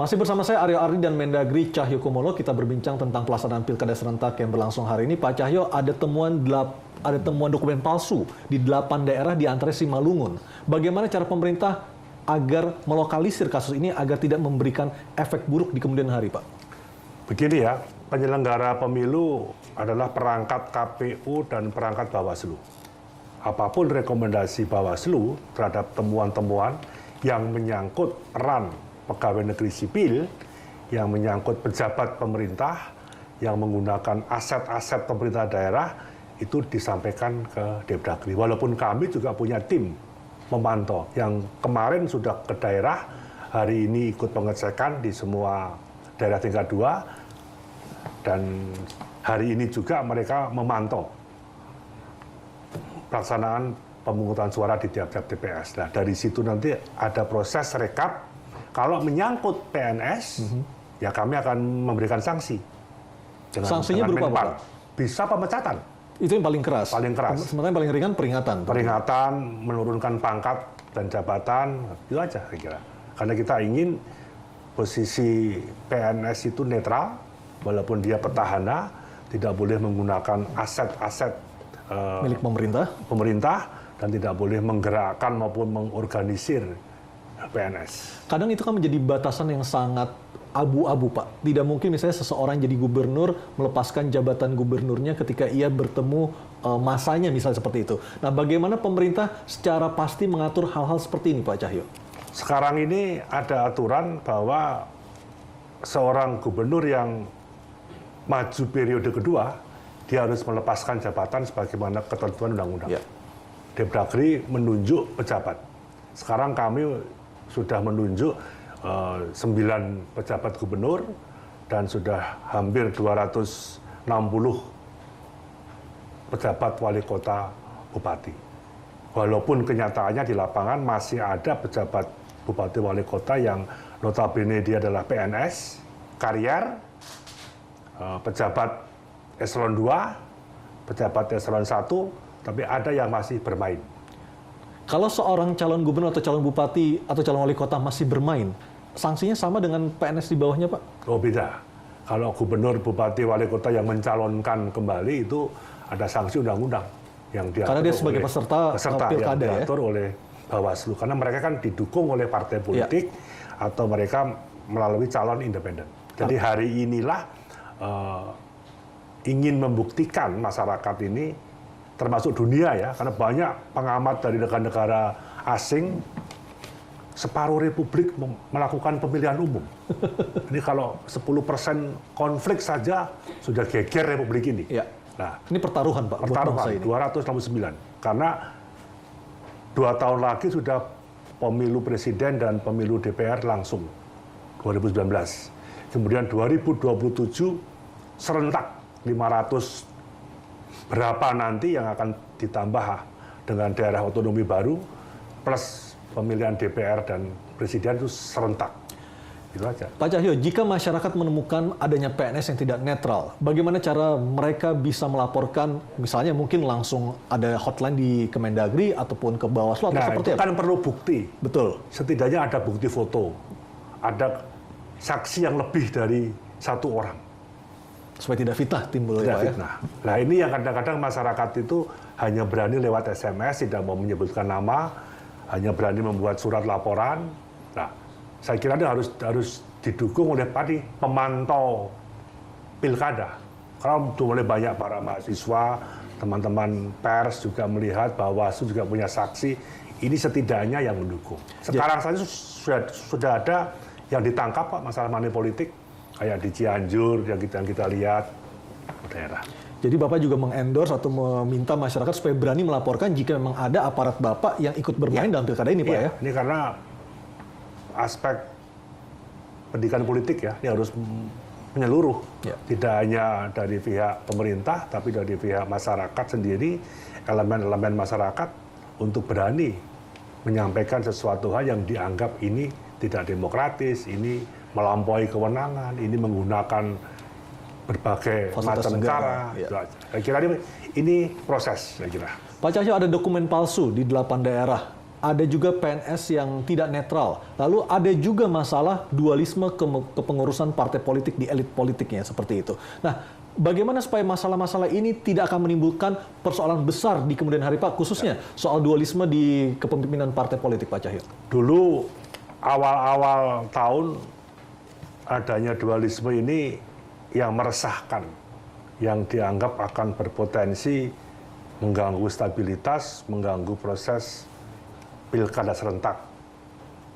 Masih bersama saya Aryo Ardi dan Mendagri Cahyokumolo. Kita berbincang tentang pelaksanaan pilkada serentak yang berlangsung hari ini. Pak Cahyo, ada temuan dokumen palsu di 8 daerah di antara Simalungun. Bagaimana cara pemerintah agar melokalisir kasus ini agar tidak memberikan efek buruk di kemudian hari, Pak? Begini ya, penyelenggara pemilu adalah perangkat KPU dan perangkat Bawaslu. Apapun rekomendasi Bawaslu terhadap temuan-temuan yang menyangkut peran pegawai negeri sipil, yang menyangkut pejabat pemerintah, yang menggunakan aset-aset pemerintah daerah, itu disampaikan ke Depdagri. Walaupun kami juga punya tim memantau, yang kemarin sudah ke daerah, hari ini ikut pengecekan di semua daerah tingkat 2, dan hari ini juga mereka memantau pelaksanaan pemungutan suara di tiap-tiap TPS. Nah, dari situ nanti ada proses rekap. Kalau menyangkut PNS, ya kami akan memberikan sanksi. Sanksinya berupa apa? Bisa pemecatan. Itu yang paling keras? Paling keras. Sementara yang paling ringan peringatan? Peringatan, menurunkan pangkat dan jabatan, itu aja saya kira. Karena kita ingin posisi PNS itu netral, walaupun dia petahana, tidak boleh menggunakan aset-aset milik pemerintah, dan tidak boleh menggerakkan maupun mengorganisir PNS. Kadang itu kan menjadi batasan yang sangat abu-abu, Pak. Tidak mungkin misalnya seseorang jadi gubernur melepaskan jabatan gubernurnya ketika ia bertemu masanya misalnya seperti itu. Nah, bagaimana pemerintah secara pasti mengatur hal-hal seperti ini, Pak Cahyo? Sekarang ini ada aturan bahwa seorang gubernur yang maju periode kedua, dia harus melepaskan jabatan sebagaimana ketentuan undang-undang. Ya. Depdagri menunjuk pejabat. Sekarang kami sudah menunjuk 9 pejabat gubernur dan sudah hampir 260 pejabat wali kota bupati. Walaupun kenyataannya di lapangan masih ada pejabat bupati wali kota yang notabene dia adalah PNS, karier, pejabat eselon 2, pejabat eselon 1, tapi ada yang masih bermain. Kalau seorang calon gubernur atau calon bupati atau calon wali kota masih bermain, sanksinya sama dengan PNS di bawahnya, Pak? Oh, beda. Kalau gubernur, bupati, wali kota yang mencalonkan kembali itu ada sanksi undang-undang yang diatur. Karena dia sebagai peserta pilkada yang diatur oleh Bawaslu. Karena mereka kan didukung oleh partai politik atau mereka melalui calon independen. Jadi hari inilah ingin membuktikan masyarakat ini, termasuk dunia ya, karena banyak pengamat dari negara-negara asing, separuh republik melakukan pemilihan umum. Ini kalau 10% konflik saja sudah geger republik ini. Ya. Nah, ini pertaruhan, Pak. Pertaruhan, 269. Karena 2 tahun lagi sudah pemilu presiden dan pemilu DPR langsung, 2019. Kemudian 2027 serentak 500 berapa nanti yang akan ditambah dengan daerah otonomi baru plus pemilihan DPR dan presiden itu serentak. Itu aja. Pak Cahyo, jika masyarakat menemukan adanya PNS yang tidak netral, bagaimana cara mereka bisa melaporkan, misalnya mungkin langsung ada hotline di Kemendagri ataupun ke Bawaslu atau seperti apa? Itu kan perlu bukti. Betul. Setidaknya ada bukti foto, ada saksi yang lebih dari 1 orang. Supaya tidak fitnah timbul ya, Pak ya? Nah, ini yang kadang-kadang masyarakat itu hanya berani lewat SMS, tidak mau menyebutkan nama, hanya berani membuat surat laporan. Nah, saya kira ini harus didukung oleh pemantau pilkada. Karena mulai banyak para mahasiswa, teman-teman pers juga melihat bahwa juga punya saksi, ini setidaknya yang mendukung. Sekarang saja sudah ada yang ditangkap, Pak, masalah money politik. Kayak di Cianjur yang kita lihat daerah. Jadi Bapak juga mengendorse atau meminta masyarakat supaya berani melaporkan jika memang ada aparat Bapak yang ikut bermain dalam pilkada ini, Pak ya? Ini karena aspek pendidikan politik ya, ini harus menyeluruh. Tidak hanya dari pihak pemerintah, tapi dari pihak masyarakat sendiri, elemen-elemen masyarakat untuk berani menyampaikan sesuatu hal yang dianggap ini tidak demokratis, ini melampaui kewenangan, ini menggunakan berbagai macam cara. Saya kira ini proses, saya kira. Pak Cahyo, ada dokumen palsu di 8 daerah ada juga PNS yang tidak netral. Lalu ada juga masalah dualisme kepengurusan partai politik di elit politiknya seperti itu. Nah, bagaimana supaya masalah-masalah ini tidak akan menimbulkan persoalan besar di kemudian hari, Pak, khususnya soal dualisme di kepemimpinan partai politik, Pak Cahyo? Dulu awal-awal tahun adanya dualisme ini yang meresahkan, yang dianggap akan berpotensi mengganggu stabilitas, mengganggu proses pilkada serentak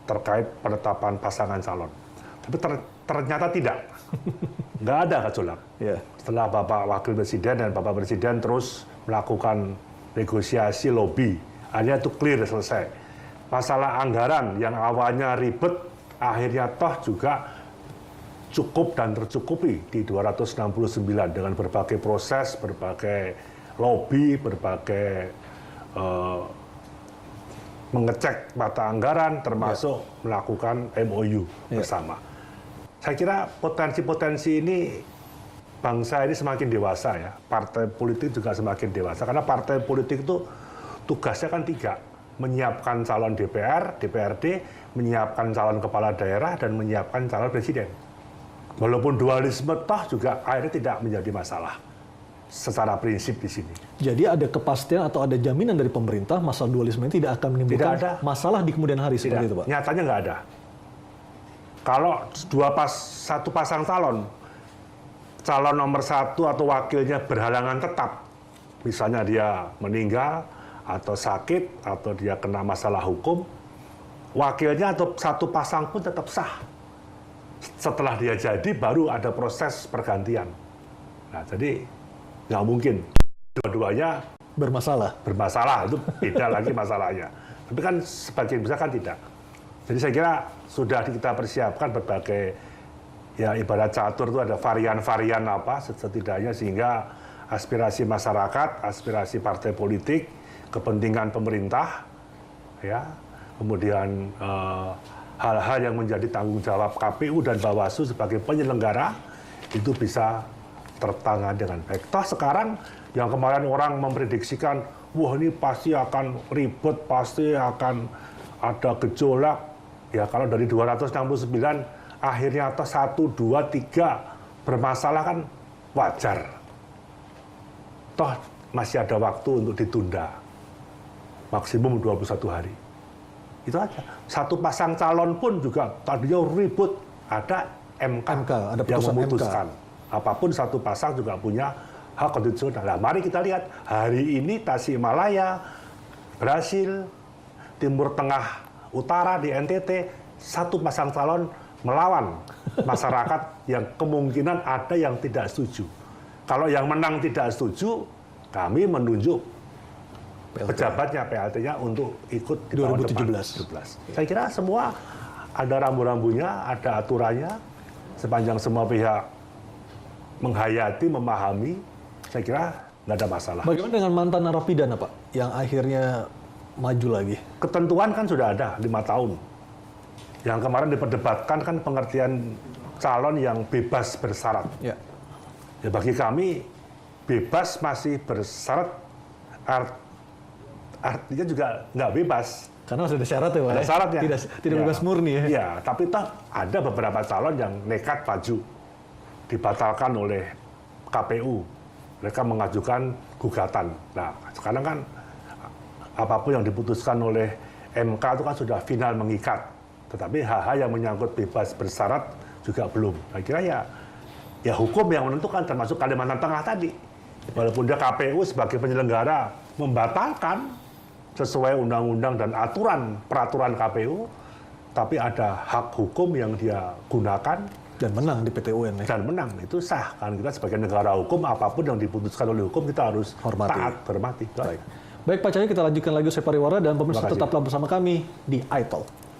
terkait penetapan pasangan calon. Tapi ternyata tidak. Nggak ada gejolak. Yeah. Setelah Bapak Wakil Presiden dan Bapak Presiden terus melakukan negosiasi lobby, akhirnya itu clear, selesai. Masalah anggaran yang awalnya ribet, akhirnya toh juga cukup dan tercukupi di 269 dengan berbagai proses, berbagai lobby, berbagai mengecek mata anggaran, termasuk melakukan MOU bersama. Saya kira potensi-potensi ini, bangsa ini semakin dewasa ya, partai politik juga semakin dewasa, karena partai politik itu tugasnya kan 3, menyiapkan calon DPR, DPRD, menyiapkan calon kepala daerah, dan menyiapkan calon presiden. Walaupun dualisme toh juga akhirnya tidak menjadi masalah secara prinsip di sini. Jadi ada kepastian atau ada jaminan dari pemerintah masalah dualisme ini tidak akan menimbulkan masalah di kemudian hari seperti itu, Pak? Nyatanya nggak ada. Kalau satu pasang calon nomor 1 atau wakilnya berhalangan tetap, misalnya dia meninggal atau sakit atau dia kena masalah hukum, wakilnya atau satu pasang pun tetap sah. Setelah dia jadi baru ada proses pergantian. Nah, jadi nggak mungkin dua-duanya bermasalah, itu beda lagi masalahnya. Tapi kan sebagian besar kan tidak. Jadi saya kira sudah kita persiapkan berbagai, ya ibarat catur itu ada varian-varian apa setidaknya, sehingga aspirasi masyarakat, aspirasi partai politik, kepentingan pemerintah, ya, kemudian hal-hal yang menjadi tanggung jawab KPU dan Bawaslu sebagai penyelenggara itu bisa tertangani dengan baik. Toh sekarang yang kemarin orang memprediksikan, wah ini pasti akan ribet, pasti akan ada gejolak. Ya kalau dari 269 akhirnya atau 1, 2, 3 bermasalah kan wajar. Toh masih ada waktu untuk ditunda. Maksimum 21 hari. Itu aja. Satu pasang calon pun juga tadinya ribut, ada MK ada yang putusan memutuskan. MK. Apapun satu pasang juga punya hak konstitusional. Nah, mari kita lihat hari ini Tasikmalaya berhasil, Timur Tengah Utara di NTT satu pasang calon melawan masyarakat yang kemungkinan ada yang tidak setuju. Kalau yang menang tidak setuju, kami menunjuk pejabatnya, PLT-nya untuk ikut di 2017. Saya kira semua ada rambu-rambunya, ada aturannya. Sepanjang semua pihak menghayati, memahami, saya kira nggak ada masalah. Bagaimana dengan mantan narapidana, Pak, yang akhirnya maju lagi? Ketentuan kan sudah ada 5 tahun. Yang kemarin diperdebatkan kan pengertian calon yang bebas bersyarat. Ya. Ya bagi kami bebas masih bersyarat, artinya juga nggak bebas. Karena masih ada syarat ya, Pak. Ada syaratnya. Tidak bebas murni ya. Iya, tapi toh ada beberapa calon yang nekat maju, dibatalkan oleh KPU. Mereka mengajukan gugatan. Nah, sekarang kan apapun yang diputuskan oleh MK itu kan sudah final mengikat. Tetapi hal-hal yang menyangkut bebas bersyarat juga belum. Saya kira ya hukum yang menentukan, termasuk Kalimantan Tengah tadi. Walaupun dia KPU sebagai penyelenggara membatalkan sesuai undang-undang dan peraturan KPU, tapi ada hak hukum yang dia gunakan dan menang di PT UN ya. Dan menang, itu sah. Kan kita sebagai negara hukum, apapun yang diputuskan oleh hukum kita harus taat, hormati. Baik, Pak Cahyo, kita lanjutkan lagi usai pariwara dan pemirsa tetaplah bersama kami di iTalk.